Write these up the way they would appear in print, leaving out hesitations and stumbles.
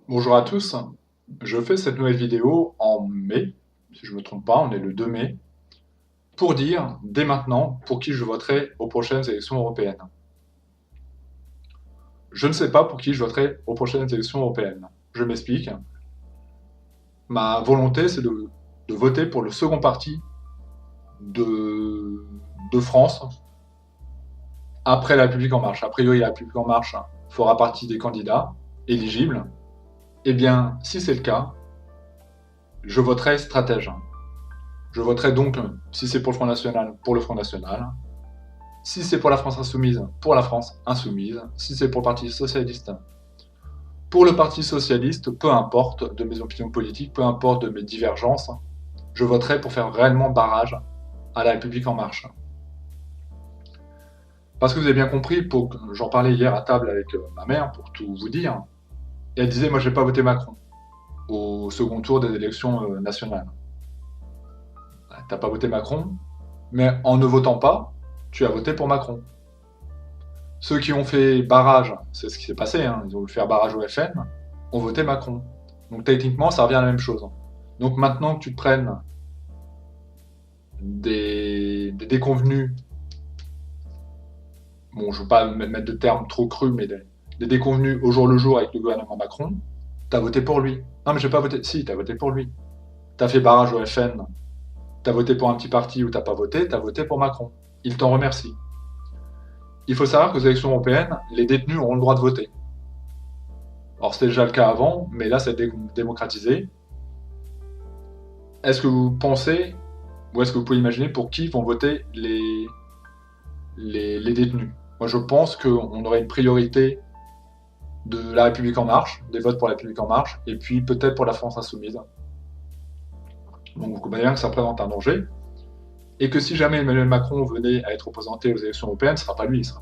Bonjour à tous, je fais cette nouvelle vidéo en mai, si je ne me trompe pas, on est le 2 mai, pour dire dès maintenant pour qui je voterai aux prochaines élections européennes. Je ne sais pas pour qui je voterai aux prochaines élections européennes. Je m'explique. Ma volonté, c'est de voter pour le second parti de, de France après la République en marche. A priori, la République en marche fera partie des candidats éligibles. Eh bien, si c'est le cas, je voterai stratège. Je voterai donc, si c'est pour le Front National, pour le Front National. Si c'est pour la France insoumise, pour la France insoumise. Si c'est pour le Parti socialiste, pour le Parti socialiste, peu importe de mes opinions politiques, peu importe de mes divergences, je voterai pour faire réellement barrage à la République en marche. Parce que vous avez bien compris, j'en parlais hier à table avec ma mère, pour tout vous dire, et elle disait, moi je vais pas voter Macron au second tour des élections nationales. T'as pas voté Macron, mais en ne votant pas, tu as voté pour Macron. Ceux qui ont fait barrage, c'est ce qui s'est passé, hein, ils ont voulu faire barrage au FN, ont voté Macron. Donc techniquement, ça revient à la même chose. Donc maintenant que tu te prennes des déconvenus, bon, je ne veux pas mettre de termes trop crus, mais des déconvenus au jour le jour avec le gouvernement Macron, t'as voté pour lui. Non, mais j'ai pas voté. Si, t'as voté pour lui. T'as fait barrage au FN, t'as voté pour un petit parti ou t'as pas voté, t'as voté pour Macron. Il t'en remercie. Il faut savoir qu'aux élections européennes, les détenus auront le droit de voter. Alors c'était déjà le cas avant, mais là c'est démocratisé. Est-ce que vous pensez, ou est-ce que vous pouvez imaginer pour qui vont voter les détenus? Moi je pense qu'on aurait une priorité de la République en marche, des votes pour la République en marche, et puis peut-être pour la France insoumise. Donc vous comprenez bien que ça représente un danger, et que si jamais Emmanuel Macron venait à être représenté aux élections européennes, ce ne sera pas lui, ce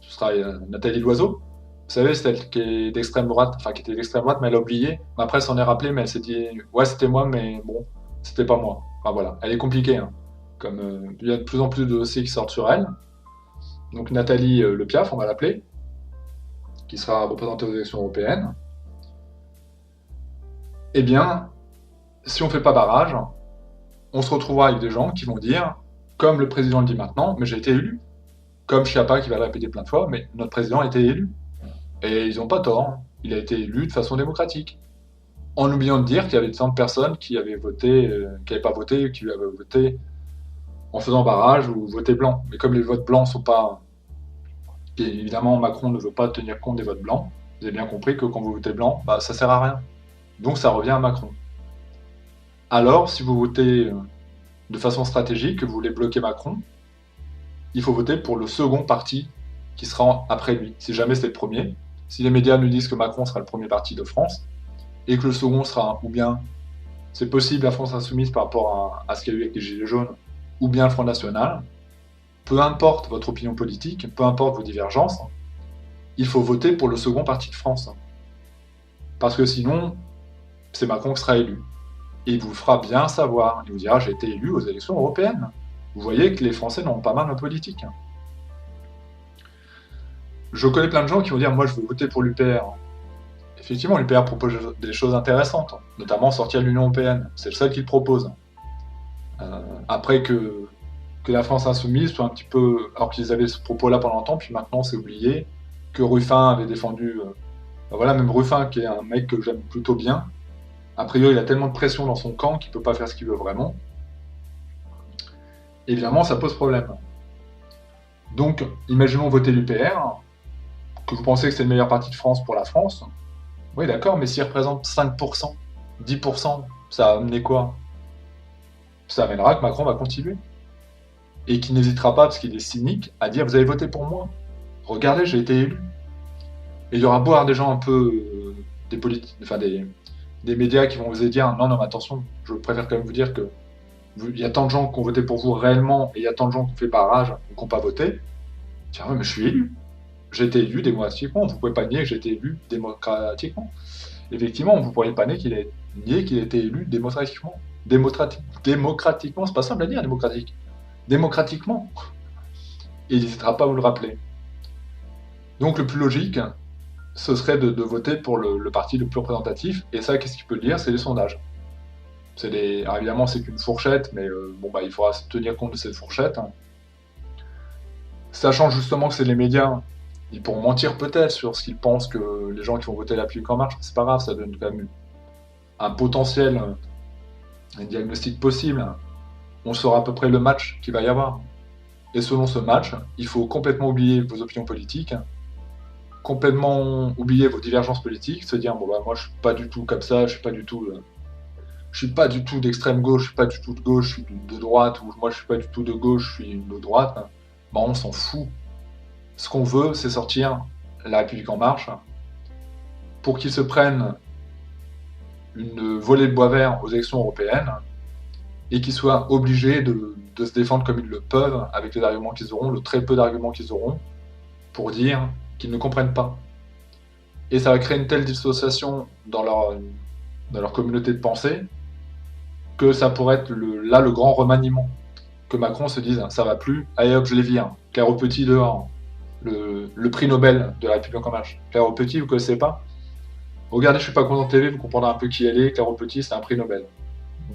sera Nathalie Loiseau. Vous savez, c'est elle qui est d'extrême droite, enfin qui était d'extrême droite, mais elle a oublié. Après, elle s'en est rappelée, mais elle s'est dit, ouais, c'était moi, mais bon, c'était pas moi. Enfin voilà, elle est compliquée, hein. Comme il y a de plus en plus de dossiers qui sortent sur elle. Donc Nathalie Le Piaf, on va l'appeler, qui sera représentée aux élections européennes. Eh bien, si on fait pas barrage, on se retrouvera avec des gens qui vont dire, comme le président le dit maintenant, mais j'ai été élu. Comme Chiappa qui va le répéter plein de fois, mais notre président a été élu. Et ils n'ont pas tort. Il a été élu de façon démocratique. En oubliant de dire qu'il y avait tant de personnes qui avaient voté, qui n'avaient pas voté, qui avaient voté en faisant barrage ou voté blanc. Mais comme les votes blancs sont pas. Et évidemment, Macron ne veut pas tenir compte des votes blancs. Vous avez bien compris que quand vous votez blanc, bah, ça sert à rien. Donc ça revient à Macron. Alors, si vous votez de façon stratégique, que vous voulez bloquer Macron, il faut voter pour le second parti qui sera après lui. Si jamais c'est le premier, si les médias nous disent que Macron sera le premier parti de France, et que le second sera ou bien, c'est possible, la France insoumise par rapport à ce qu'il y a eu avec les Gilets jaunes, ou bien le Front National, peu importe votre opinion politique, peu importe vos divergences, il faut voter pour le second parti de France. Parce que sinon, c'est Macron qui sera élu. Et il vous fera bien savoir. Il vous dira, j'ai été élu aux élections européennes. Vous voyez que les Français n'ont pas mal en politique. Je connais plein de gens qui vont dire, moi je veux voter pour l'UPR. Effectivement, l'UPR propose des choses intéressantes, notamment sortir de l'Union européenne. C'est le seul qu'il propose. Après que la France insoumise soit un petit peu. Alors qu'ils avaient ce propos-là pendant longtemps, puis maintenant c'est oublié. Que Ruffin avait défendu. Ben voilà, même Ruffin, qui est un mec que j'aime plutôt bien. A priori, il a tellement de pression dans son camp qu'il peut pas faire ce qu'il veut vraiment. Évidemment, ça pose problème. Donc, imaginons voter l'UPR, que vous pensez que c'est le meilleur parti de France pour la France. Oui, d'accord, mais s'il représente 5%, 10%, ça va amener quoi? Ça amènera que Macron va continuer. Et qu'il n'hésitera pas, parce qu'il est cynique, à dire vous avez voté pour moi. Regardez, j'ai été élu. Et il y aura beau avoir des gens un peu des politiques, enfin des médias qui vont vous dire non, non, mais attention, je préfère quand même vous dire que il y a tant de gens qui ont voté pour vous réellement, et il y a tant de gens qui ont fait barrage ou qui n'ont pas voté. Tiens, ouais, mais je suis élu. J'ai été élu démocratiquement. Vous ne pouvez pas nier que j'ai été élu démocratiquement. Effectivement, vous ne pourriez pas nier qu'il a été élu démocratiquement. Démocratiquement, c'est pas simple à dire, démocratique. Démocratiquement. Et il n'hésitera pas à vous le rappeler. Donc le plus logique, ce serait de voter pour le parti le plus représentatif. Et ça, qu'est-ce qu'il peut le dire? C'est les sondages. Alors évidemment, c'est qu'une fourchette, mais bon, bah, il faudra se tenir compte de cette fourchette, hein. Sachant justement que c'est les médias, ils pourront mentir peut-être sur ce qu'ils pensent que les gens qui vont voter La République En Marche, c'est pas grave, ça donne quand même un potentiel, un diagnostic possible. On saura à peu près le match qu'il va y avoir. Et selon ce match, il faut complètement oublier vos opinions politiques, complètement oublier vos divergences politiques, se dire bon bah moi je suis pas du tout comme ça, je suis pas du tout d'extrême gauche, je suis pas du tout de gauche, je suis de droite, ou moi je suis pas du tout de gauche, je suis de droite. Bah on s'en fout. Ce qu'on veut, c'est sortir La République En Marche pour qu'ils se prennent une volée de bois vert aux élections européennes et qu'ils soient obligés de se défendre comme ils le peuvent avec les arguments qu'ils auront, le très peu d'arguments qu'ils auront, pour dire qu'ils ne comprennent pas. Et ça va créer une telle dissociation dans leur communauté de pensée que ça pourrait être là le grand remaniement. Que Macron se dise ça va plus, allez hop, je les vire. Claire au Petit dehors. Le prix Nobel de La République En Marche. Claire au Petit, vous connaissez pas? Regardez, je suis pas content de TV, vous comprendrez un peu qui elle est. Claire au Petit, c'est un prix Nobel.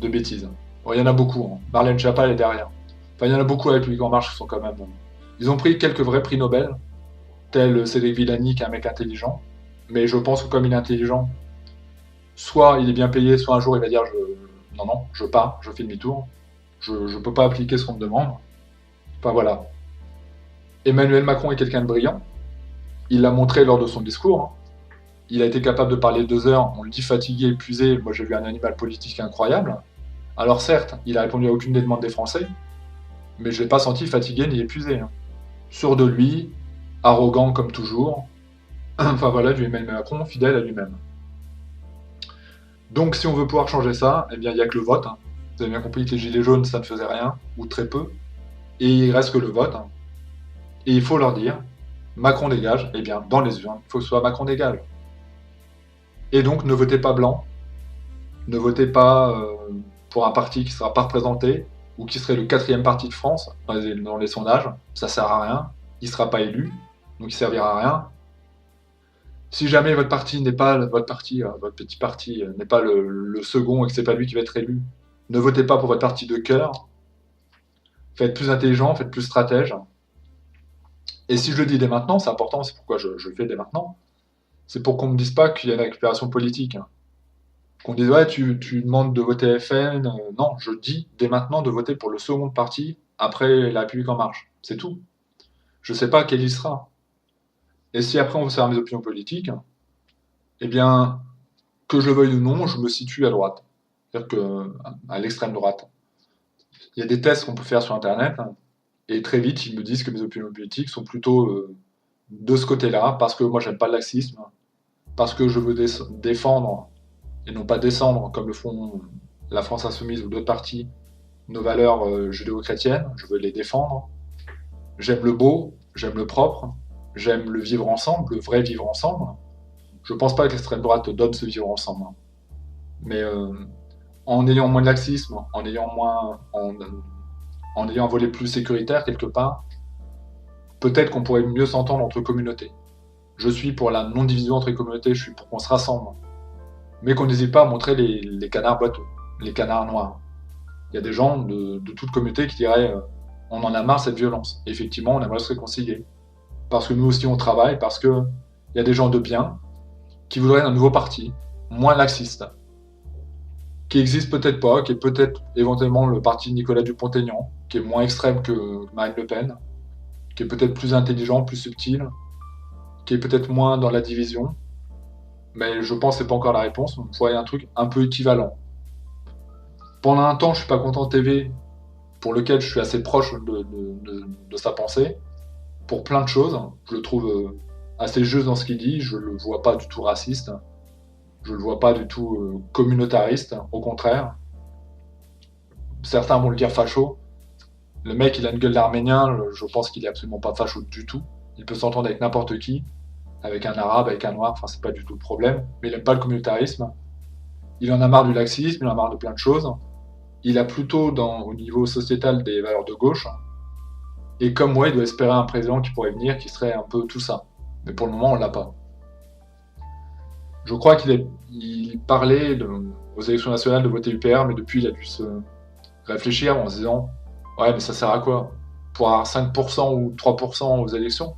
De bêtises. Bon, il y en a beaucoup. Hein. Marlène Schiappa, elle est derrière. Enfin, il y en a beaucoup à La République En Marche qui sont quand même. Ils ont pris quelques vrais prix Nobel, tel Cédric Villani, qui est un mec intelligent. Mais je pense que comme il est intelligent, soit il est bien payé, soit un jour il va dire non, non, je pars, je fais demi-tour. Je ne peux pas appliquer ce qu'on me demande. Enfin voilà. Emmanuel Macron est quelqu'un de brillant. Il l'a montré lors de son discours. Hein. Il a été capable de parler 2 heures. On le dit fatigué, épuisé. Moi, j'ai vu un animal politique incroyable. Alors certes, il a répondu à aucune des demandes des Français, mais je l'ai pas senti fatigué ni épuisé. Hein. Sûr de lui, arrogant comme toujours. Enfin voilà, du Emmanuel Macron, fidèle à lui-même. Donc si on veut pouvoir changer ça, eh bien il n'y a que le vote. Hein. Vous avez bien compris que les gilets jaunes, ça ne faisait rien, ou très peu. Et il reste que le vote. Hein. Et il faut leur dire, Macron dégage, eh bien dans les urnes, il faut que ce soit Macron dégage. Et donc ne votez pas blanc, ne votez pas pour un parti qui ne sera pas représenté, ou qui serait le 4e parti de France dans les sondages, ça sert à rien, il ne sera pas élu, donc il servira à rien. Si jamais votre parti n'est pas votre parti, votre petit parti n'est pas le second et que c'est pas lui qui va être élu, ne votez pas pour votre parti de cœur. Faites plus intelligent, faites plus stratège. Et si je le dis dès maintenant, c'est important, c'est pourquoi je le fais dès maintenant. C'est pour qu'on me dise pas qu'il y a une récupération politique. Hein. Qu'on dise ouais, tu demandes de voter FN. Non, je dis dès maintenant de voter pour le second parti après La République En Marche. C'est tout. Je sais pas quel il sera. Et si après on veut savoir mes opinions politiques, eh bien, que je le veuille ou non, je me situe à droite. C'est-à-dire à l'extrême droite. Il y a des tests qu'on peut faire sur Internet, hein, et très vite, ils me disent que mes opinions politiques sont plutôt de ce côté-là, parce que moi, j'aime pas le laxisme, parce que je veux défendre, et non pas descendre, comme le font la France Insoumise ou d'autres partis, nos valeurs judéo-chrétiennes, je veux les défendre. J'aime le beau, j'aime le propre, j'aime le vivre ensemble, le vrai vivre ensemble. Je pense pas que l'extrême droite donne ce vivre ensemble. Hein. Mais en ayant moins de laxisme, en ayant un volet plus sécuritaire quelque part, peut-être qu'on pourrait mieux s'entendre entre communautés. Je suis pour la non-division entre les communautés, je suis pour qu'on se rassemble. Mais qu'on n'hésite pas à montrer les canards boiteux, les canards noirs. Il y a des gens de toute communauté qui diraient on en a marre cette violence. Et effectivement, on aimerait se réconcilier. Parce que nous aussi on travaille, parce qu'il y a des gens de bien qui voudraient un nouveau parti, moins laxiste, qui existe peut-être pas, qui est peut-être éventuellement le parti de Nicolas Dupont-Aignan, qui est moins extrême que Marine Le Pen, qui est peut-être plus intelligent, plus subtil, qui est peut-être moins dans la division, mais je pense que c'est pas encore la réponse, il faudrait un truc un peu équivalent. Pendant un temps, je suis pas content de TV, pour lequel je suis assez proche de sa pensée, pour plein de choses, je le trouve assez juste dans ce qu'il dit, je le vois pas du tout raciste, je le vois pas du tout communautariste, au contraire. Certains vont le dire facho. Le mec, il a une gueule d'arménien, je pense qu'il est absolument pas facho du tout. Il peut s'entendre avec n'importe qui, avec un arabe, avec un noir, enfin c'est pas du tout le problème. Mais il aime pas le communautarisme. Il en a marre du laxisme, il en a marre de plein de choses. Il a plutôt, au niveau sociétal, des valeurs de gauche. Et comme moi, il doit espérer un président qui pourrait venir, qui serait un peu tout ça. Mais pour le moment, on l'a pas. Je crois il parlait aux élections nationales de voter UPR, mais depuis, il a dû se réfléchir en se disant ouais, mais ça sert à quoi? Pour avoir 5% ou 3% aux élections?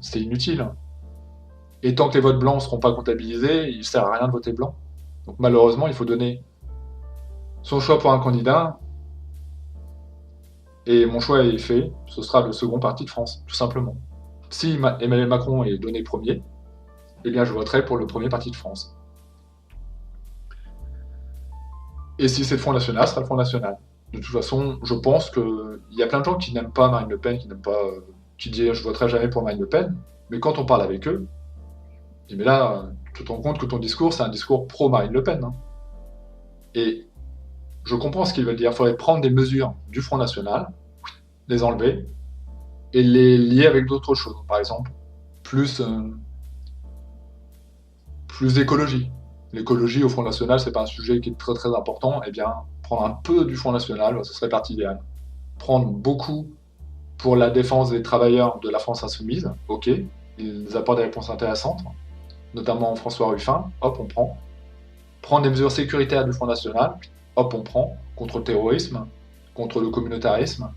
C'est inutile. Et tant que les votes blancs ne seront pas comptabilisés, il ne sert à rien de voter blanc. Donc malheureusement, il faut donner son choix pour un candidat. Et mon choix est fait, ce sera le second parti de France, tout simplement. Si Emmanuel Macron est donné premier, eh bien je voterai pour le premier parti de France. Et si c'est le Front National, ce sera le Front National. De toute façon, je pense qu'il y a plein de gens qui n'aiment pas Marine Le Pen, qui n'aiment pas, qui disent je voterai jamais pour Marine Le Pen, mais quand on parle avec eux, mais là, tu te rends compte que ton discours, c'est un discours pro-Marine Le Pen. Hein. Et je comprends ce qu'ils veulent dire. Il faudrait prendre des mesures du Front National, les enlever, et les lier avec d'autres choses. Par exemple, plus, plus d'écologie. L'écologie au Front National, c'est pas un sujet qui est très très important. Eh bien, prendre un peu du Front National, ce serait partie idéale. Prendre beaucoup pour la défense des travailleurs de la France insoumise, ok, ils apportent des réponses intéressantes, notamment François Ruffin, hop, on prend. Prendre des mesures sécuritaires du Front National, hop, on prend, contre le terrorisme, contre le communautarisme,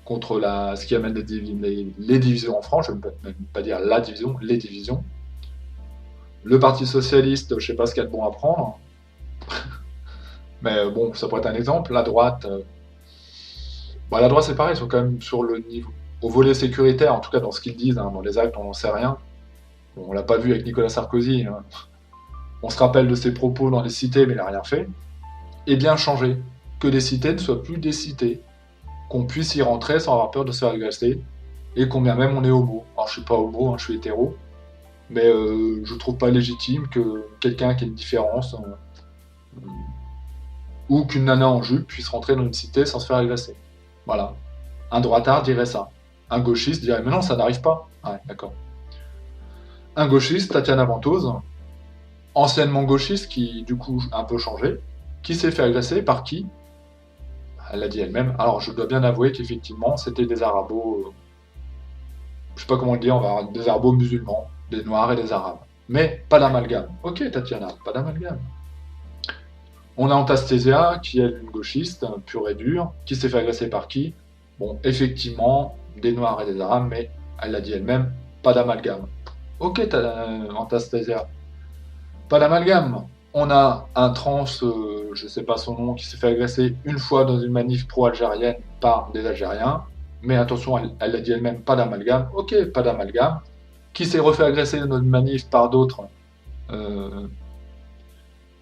contre ce qui amène les divisions en France, je ne peux même pas dire la division, les divisions. Le Parti Socialiste, je ne sais pas ce qu'il y a de bon à prendre, mais bon, ça pourrait être un exemple. La droite, la droite c'est pareil, ils sont quand même sur le niveau, au volet sécuritaire, en tout cas dans ce qu'ils disent, hein, dans les actes on n'en sait rien. Bon, on l'a pas vu avec Nicolas Sarkozy, hein. On se rappelle de ses propos dans les cités, mais il n'a rien fait. Et bien changer, que les cités ne soient plus des cités, qu'on puisse y rentrer sans avoir peur de se faire agresser, et combien même on est homo. Alors je suis pas homo, hein, je suis hétéro, mais je trouve pas légitime que quelqu'un qui ait une différence, ou qu'une nana en jupe puisse rentrer dans une cité sans se faire agresser. Voilà. Un droitard dirait ça. Un gauchiste dirait mais non, ça n'arrive pas. Ouais, d'accord. Un gauchiste, Tatiana Ventose, anciennement gauchiste, qui du coup a un peu changé, qui s'est fait agresser par qui? Elle l'a dit elle-même. Alors je dois bien avouer qu'effectivement c'était des arabos, je sais pas comment le dire, on va avoir des arabos musulmans, des noirs et des arabes. Mais pas d'amalgame. Ok Tatiana, pas d'amalgame. On a Antastasia, qui est une gauchiste, pure et dure, qui s'est fait agresser par qui? Bon, effectivement, des noirs et des arabes, mais elle l'a dit elle-même, pas d'amalgame. Ok Antastasia, pas d'amalgame. On a un trans, je sais pas son nom, qui s'est fait agresser une fois dans une manif pro-algérienne par des Algériens. Mais attention, elle l'a dit elle-même, pas d'amalgame. Ok, pas d'amalgame. Qui s'est refait agresser dans une manif par d'autres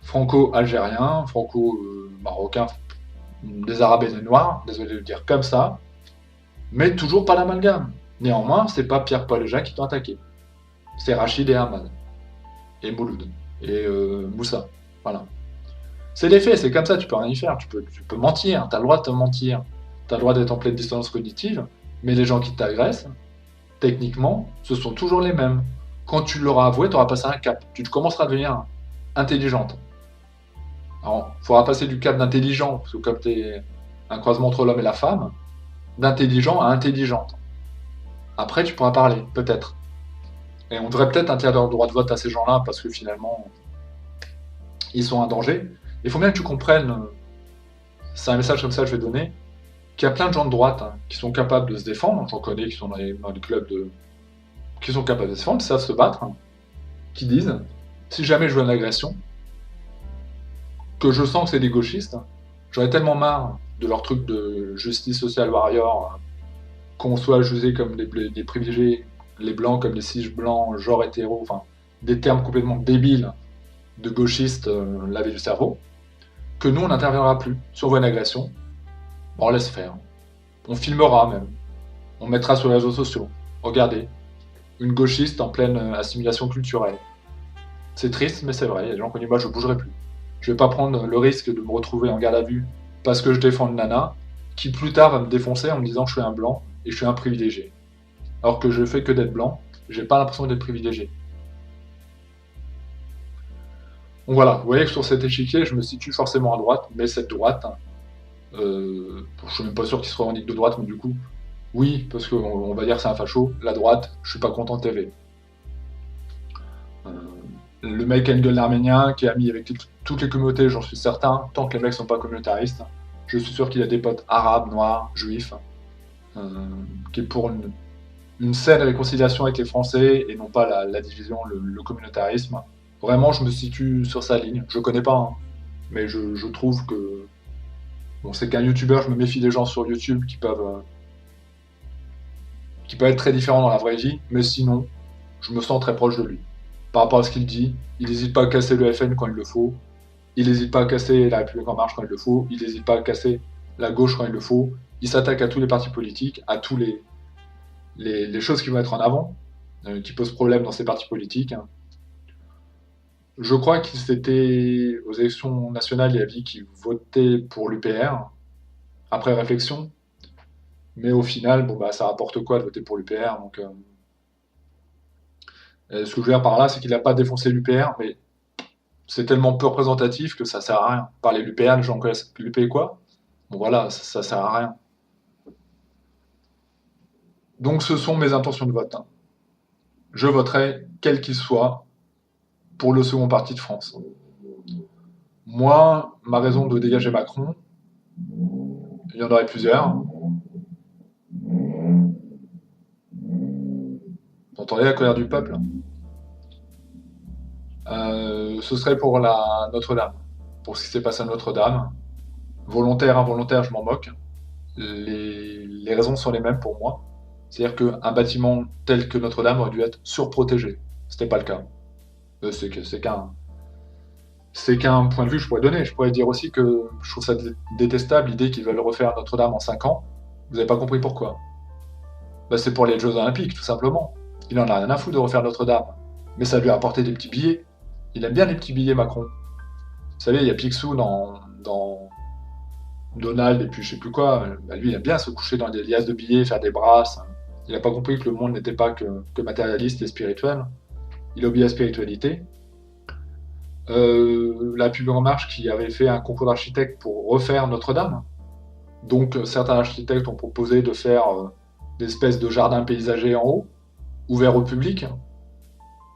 franco-algériens, franco-marocains, des arabes et des noirs, désolé de le dire comme ça. Mais toujours pas d'amalgame. Néanmoins, c'est pas Pierre-Paul et Jacques qui t'ont attaqué. C'est Rachid et Ahmad. Et Mouloud. Et Moussa. Voilà. C'est les faits, c'est comme ça, tu peux rien y faire. Tu peux mentir, tu as le droit de te mentir. Tu as le droit d'être en pleine dissonance cognitive, mais les gens qui t'agressent, techniquement, ce sont toujours les mêmes. Quand tu l'auras avoué, tu auras passé un cap. Tu commenceras à devenir intelligente. Alors, il faudra passer du cap d'intelligent, parce que comme tu es un croisement entre l'homme et la femme, d'intelligent à intelligente. Après, tu pourras parler, peut-être. Et on devrait peut-être interdire le droit de vote à ces gens-là, parce que finalement, ils sont un danger. Il faut bien que tu comprennes, c'est un message comme ça que je vais donner, qu'il y a plein de gens de droite qui sont capables de se défendre, j'en connais qui sont dans les clubs qui sont capables de se défendre, qui savent se battre, qui disent, si jamais je veux une agression, que je sens que c'est des gauchistes, j'aurais tellement marre de leur truc de justice social warrior, qu'on soit jugé comme des privilégiés, les blancs comme des cis blancs, genre hétéro, enfin, des termes complètement débiles de gauchistes laver du cerveau, que nous on n'interviendra plus. Si on voit une agression, on laisse faire. On filmera même. On mettra sur les réseaux sociaux. Regardez, une gauchiste en pleine assimilation culturelle. C'est triste, mais c'est vrai. Il y a des gens qui disent moi je bougerai plus. Je vais pas prendre le risque de me retrouver en garde à vue parce que je défends une nana qui plus tard va me défoncer en me disant que je suis un blanc et je suis un privilégié. Alors que je fais que d'être blanc, j'ai pas l'impression d'être privilégié. Donc voilà, vous voyez que sur cet échiquier, je me situe forcément à droite, mais cette droite, je suis même pas sûr qu'il se revendique de droite, mais du coup, oui, parce qu'on va dire que c'est un facho, la droite, je suis pas content de TV. Le mec a une gueule d'arménien, qui est ami avec toutes les communautés, j'en suis certain, tant que les mecs sont pas communautaristes. Je suis sûr qu'il a des potes arabes, noirs, juifs, euh, qui est pour une saine réconciliation avec les Français et non pas la division, le communautarisme. Vraiment, je me situe sur sa ligne. Je connais pas, hein, mais je trouve que bon, c'est qu'un youtubeur, je me méfie des gens sur YouTube qui peuvent être très différents dans la vraie vie, mais sinon, je me sens très proche de lui. Par rapport à ce qu'il dit, il n'hésite pas à casser le FN quand il le faut, il n'hésite pas à casser la République en marche quand il le faut, il n'hésite pas à casser la gauche quand il le faut, il s'attaque à tous les partis politiques, à tous les choses qui vont être en avant, qui posent problème dans ces partis politiques, hein. Je crois qu'il s'était, aux élections nationales, il a dit qu'il votait pour l'UPR, après réflexion, mais au final, bon, bah, ça rapporte quoi de voter pour l'UPR, donc, ce que je veux dire par là, c'est qu'il n'a pas défoncé l'UPR, mais c'est tellement peu représentatif que ça sert à rien. Parler de l'UPR, les gens connaissent l'UP quoi. Bon voilà, ça sert à rien. Donc ce sont mes intentions de vote, hein. Je voterai, quel qu'il soit, pour le second parti de France. Moi, ma raison de dégager Macron, il y en aurait plusieurs. Vous entendez la colère du peuple? Ce serait pour la Notre-Dame, pour ce qui s'est passé à Notre-Dame. Volontaire, involontaire, je m'en moque. Les raisons sont les mêmes pour moi. C'est-à-dire qu'un bâtiment tel que Notre-Dame aurait dû être surprotégé. C'était pas le cas. C'est qu'un point de vue que je pourrais donner. Je pourrais dire aussi que je trouve ça détestable l'idée qu'ils veulent refaire Notre-Dame en 5 ans. Vous n'avez pas compris pourquoi. Bah, c'est pour les Jeux Olympiques, tout simplement. Il en a rien à foutre de refaire Notre-Dame. Mais ça lui a apporté des petits billets. Il aime bien les petits billets, Macron. Vous savez, il y a Picsou dans Donald et puis je sais plus quoi. Bah, lui, il aime bien se coucher dans des liasses de billets, faire des brasses. Il n'a pas compris que le monde n'était pas que matérialiste et spirituel. Il a oublié la spiritualité. La République en marche qui avait fait un concours d'architectes pour refaire Notre-Dame. Donc certains architectes ont proposé de faire des espèces de jardins paysagers en haut, ouverts au public.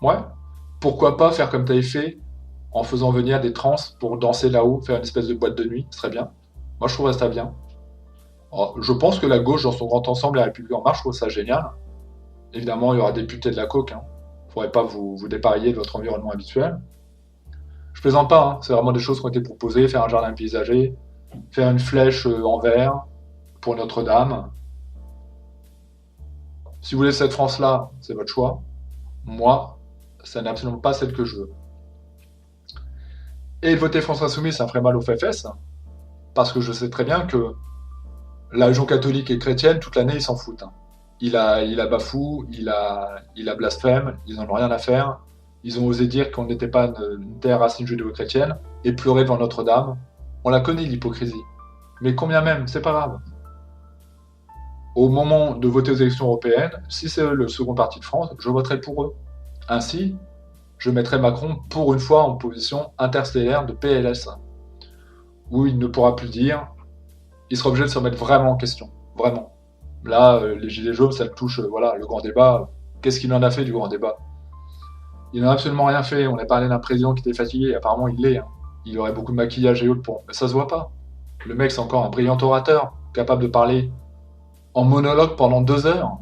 Ouais. Pourquoi pas faire comme tu avais fait en faisant venir des trans pour danser là-haut, faire une espèce de boîte de nuit, ce serait bien. Moi je trouve ça bien. Alors, je pense que la gauche, dans son grand ensemble, la République en marche, je trouve ça génial. Évidemment, il y aura des députés de la coke, hein. Il ne faudrait pas vous dépareiller de votre environnement habituel. Je plaisante pas, hein. C'est vraiment des choses qui ont été proposées, faire un jardin paysager, faire une flèche en verre pour Notre-Dame. Si vous voulez cette France-là, c'est votre choix. Moi, ça n'est absolument pas celle que je veux. Et voter France Insoumise, ça me ferait mal aux fesses, parce que je sais très bien que la religion catholique et chrétienne, toute l'année, ils s'en foutent, hein. Il a bafou, il a blasphème, ils n'en ont rien à faire. Ils ont osé dire qu'on n'était pas une terre racine judéo-chrétienne et pleurer devant Notre-Dame. On la connaît, l'hypocrisie. Mais combien même, c'est pas grave. Au moment de voter aux élections européennes, si c'est le second parti de France, je voterai pour eux. Ainsi, je mettrai Macron pour une fois en position interstellaire de PLS, où il ne pourra plus dire, il sera obligé de se remettre vraiment en question. Vraiment. Là, les gilets jaunes, ça le touche, voilà, le grand débat. Qu'est-ce qu'il en a fait du grand débat? Il n'a absolument rien fait. On a parlé d'un président qui était fatigué. Apparemment, il l'est, hein. Il aurait beaucoup de maquillage et autres pour. Mais ça se voit pas. Le mec, c'est encore un brillant orateur, capable de parler en monologue pendant 2 heures.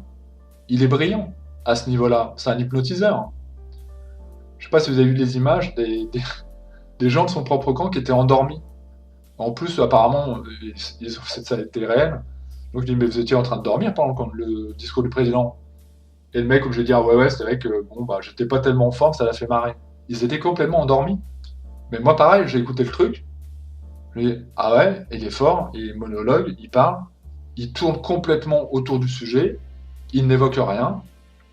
Il est brillant à ce niveau-là. C'est un hypnotiseur. Je sais pas si vous avez vu les images des gens de son propre camp qui étaient endormis. En plus, apparemment, ça a été réel. Donc je dis, mais vous étiez en train de dormir pendant le discours du président. Et le mec, comme je vais dire, ouais, c'est vrai que bon, bah, j'étais pas tellement en forme, ça l'a fait marrer. Ils étaient complètement endormis. Mais moi, pareil, j'ai écouté le truc. Je me dis, ah ouais, il est fort, il est monologue, il parle, il tourne complètement autour du sujet, il n'évoque rien.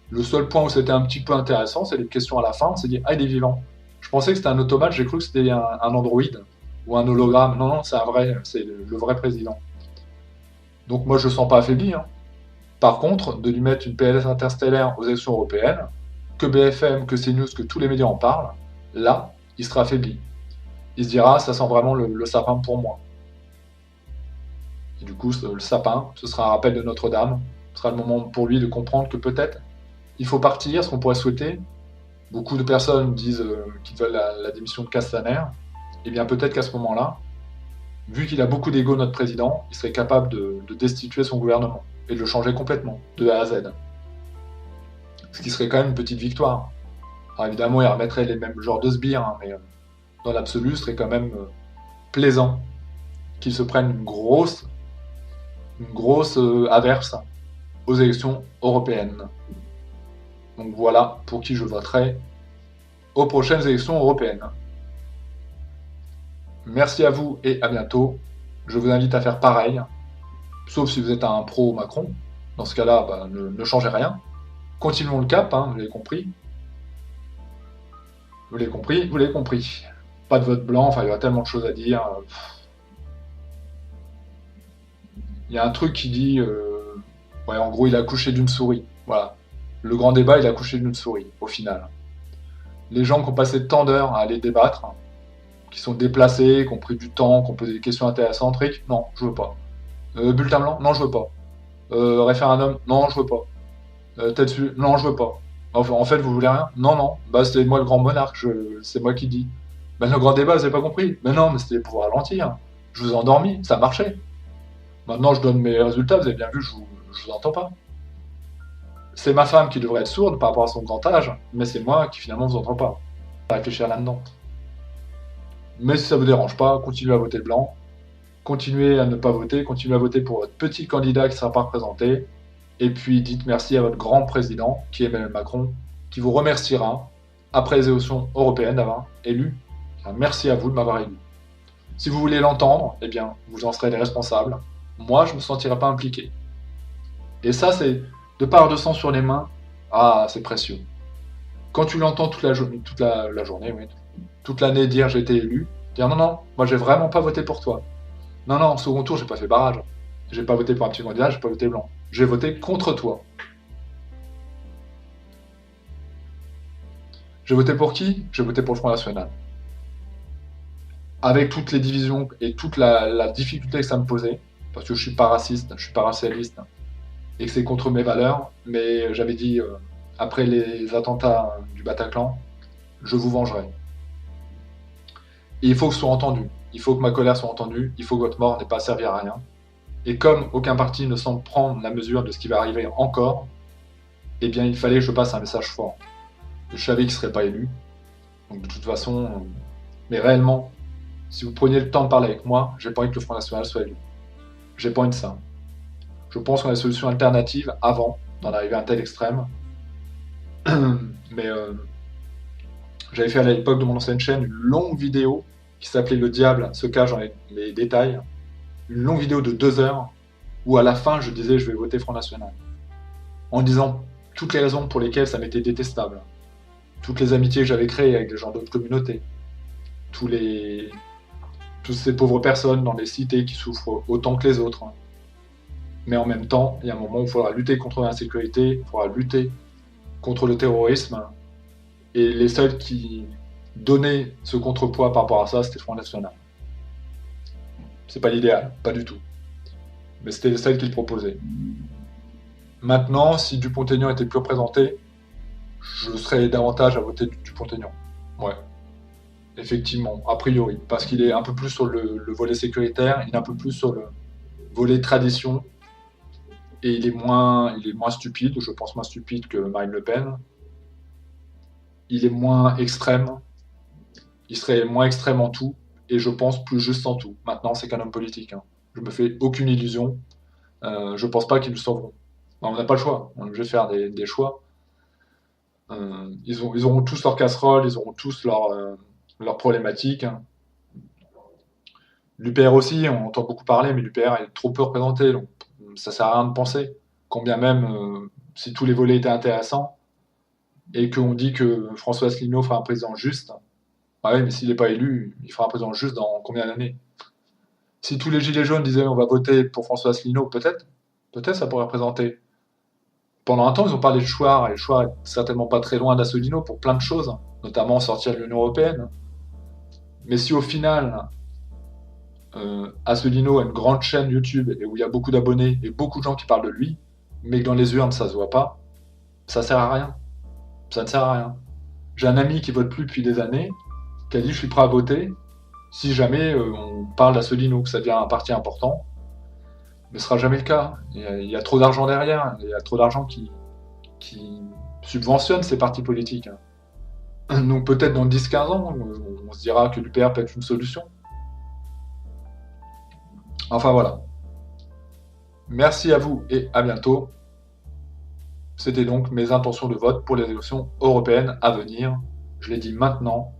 Le seul point où c'était un petit peu intéressant, c'est les questions à la fin. On s'est dit, ah, il est vivant. Je pensais que c'était un automate, j'ai cru que c'était un androïde ou un hologramme. Non, non, c'est un vrai, c'est le vrai président. Donc moi, je ne le sens pas affaibli, hein. Par contre, de lui mettre une PLS interstellaire aux élections européennes, que BFM, que CNews, que tous les médias en parlent, là, il sera affaibli. Il se dira, ça sent vraiment le sapin pour moi. Et du coup, le sapin, ce sera un rappel de Notre-Dame. Ce sera le moment pour lui de comprendre que peut-être il faut partir, ce qu'on pourrait souhaiter, beaucoup de personnes disent qu'ils veulent la démission de Castaner, et bien peut-être qu'à ce moment-là, vu qu'il a beaucoup d'ego, notre président, il serait capable de destituer son gouvernement et de le changer complètement, de A à Z. Ce qui serait quand même une petite victoire. Alors évidemment, il remettrait les mêmes genres de sbires, hein, mais dans l'absolu, ce serait quand même plaisant qu'il se prenne une grosse averse aux élections européennes. Donc voilà pour qui je voterai aux prochaines élections européennes. Merci à vous et à bientôt. Je vous invite à faire pareil, sauf si vous êtes un pro Macron. Dans ce cas-là, bah, ne changez rien. Continuons le cap, hein, vous l'avez compris. Vous l'avez compris, vous l'avez compris. Pas de vote blanc, enfin il y aura tellement de choses à dire. Il y a un truc qui dit, ouais, en gros, il a accouché d'une souris. Voilà. Le grand débat, il a accouché d'une souris, au final. Les gens qui ont passé tant d'heures à aller débattre, qui sont déplacés, qui ont pris du temps, qui ont posé des questions intéressantes, Rick, non, je veux pas. Bulletin blanc, non, je veux pas. Référendum, non, je veux pas. Tête dessus, non, je veux pas. Enfin, en fait, vous voulez rien? Non, non. Bah, c'est moi le grand monarque, c'est moi qui dis. Ben, le grand débat, vous avez pas compris. Mais non, mais c'était pour ralentir. Je vous ai endormi, ça marchait. Maintenant, je donne mes résultats, vous avez bien vu, je vous entends pas. C'est ma femme qui devrait être sourde par rapport à son grand âge, mais c'est moi qui finalement vous entends pas. À réfléchir là-dedans. Mais si ça vous dérange pas, continuez à voter blanc. Continuez à ne pas voter, continuez à voter pour votre petit candidat qui ne sera pas représenté. Et puis dites merci à votre grand président, qui est Emmanuel Macron, qui vous remerciera après les élections européennes d'avoir élu. Enfin, merci à vous de m'avoir élu. Si vous voulez l'entendre, eh bien, vous en serez les responsables. Moi, je ne me sentirai pas impliqué. Et ça, c'est de part de sang sur les mains. Ah, c'est précieux. Quand tu l'entends toute la journée, oui, toute l'année dire j'ai été élu, dire non, non, moi j'ai vraiment pas voté pour toi. Non, non, au second tour, j'ai pas fait barrage. J'ai pas voté pour un petit candidat, j'ai pas voté blanc. J'ai voté contre toi. J'ai voté pour qui? J'ai voté pour le Front National. Avec toutes les divisions et toute la difficulté que ça me posait, parce que je suis pas raciste, je suis pas racialiste, et que c'est contre mes valeurs, mais j'avais dit, après les attentats du Bataclan, je vous vengerai. Et il faut que ce soit entendu. Il faut que ma colère soit entendue. Il faut que votre mort n'ait pas servi à rien. Et comme aucun parti ne semble prendre la mesure de ce qui va arriver encore, eh bien, il fallait que je passe un message fort. Je savais qu'il ne serait pas élu. Donc, de toute façon, mais réellement, si vous preniez le temps de parler avec moi, j'ai pas envie que le Front National soit élu. J'ai pas envie de ça. Je pense qu'on a des solutions alternatives avant d'en arriver à un tel extrême. Mais j'avais fait à l'époque de mon ancienne chaîne une longue vidéo qui s'appelait Le diable se cache dans les détails. Une longue vidéo de 2 heures où à la fin je disais je vais voter Front National. En disant toutes les raisons pour lesquelles ça m'était détestable. Toutes les amitiés que j'avais créées avec des gens d'autres communautés. Toutes ces pauvres personnes dans les cités qui souffrent autant que les autres. Mais en même temps, il y a un moment où il faudra lutter contre l'insécurité, il faudra lutter contre le terrorisme. Et les seuls qui donnaient ce contrepoids par rapport à ça, c'était le Front National. C'est pas l'idéal, pas du tout. Mais c'était les seuls qui le proposaient. Maintenant, si Dupont-Aignan était plus représenté, je serais davantage à voter Dupont-Aignan. Ouais. Effectivement, a priori. Parce qu'il est un peu plus sur le volet sécuritaire, il est un peu plus sur le volet tradition. Et il est moins stupide, je pense moins stupide que Marine Le Pen. Il est moins extrême. Il serait moins extrême en tout. Et je pense plus juste en tout. Maintenant, c'est qu'un homme politique. Hein. Je me fais aucune illusion. Je pense pas qu'ils le sauveront. On n'a pas le choix. On est obligé de faire des choix. Ils auront tous leur casserole, ils auront tous leurs problématiques. L'UPR aussi, on entend beaucoup parler, mais l'UPR est trop peu représenté, donc ça sert à rien de penser. Combien même, si tous les volets étaient intéressants, et qu'on dit que François Asselineau fera un président juste, ouais, mais s'il n'est pas élu, il fera un président juste dans combien d'années? Si tous les gilets jaunes disaient on va voter pour François Asselineau, peut-être ça pourrait représenter. Pendant un temps, ils ont parlé de Chouard, et le Chouard est certainement pas très loin d'Asselineau pour plein de choses, notamment sortir de l'Union Européenne. Mais si au final, Asselineau a une grande chaîne YouTube et où il y a beaucoup d'abonnés et beaucoup de gens qui parlent de lui, mais que dans les urnes ça se voit pas, ça sert à rien. Ça ne sert à rien. J'ai un ami qui vote plus depuis des années, qui a dit je suis prêt à voter si jamais on parle d'Asselineau, que ça devient un parti important, mais ce sera jamais le cas. Il y a trop d'argent derrière, il y a trop d'argent qui subventionne ces partis politiques. Donc peut-être dans 10-15 ans, on se dira que l'UPR peut être une solution. Enfin voilà. Merci à vous et à bientôt. C'était donc mes intentions de vote pour les élections européennes à venir. Je l'ai dit maintenant,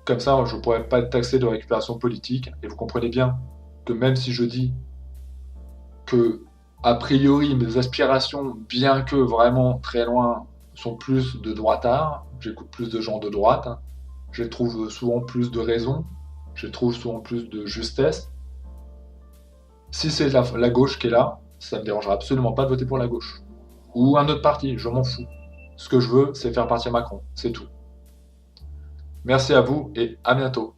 comme ça je ne pourrais pas être taxé de récupération politique. Et vous comprenez bien que même si je dis que, a priori, mes aspirations, bien que vraiment très loin, sont plus de droitard, j'écoute plus de gens de droite, hein, je trouve souvent plus de raison, je trouve souvent plus de justesse. Si c'est la gauche qui est là, ça ne me dérangera absolument pas de voter pour la gauche. Ou un autre parti, je m'en fous. Ce que je veux, c'est faire partir Macron, c'est tout. Merci à vous et à bientôt.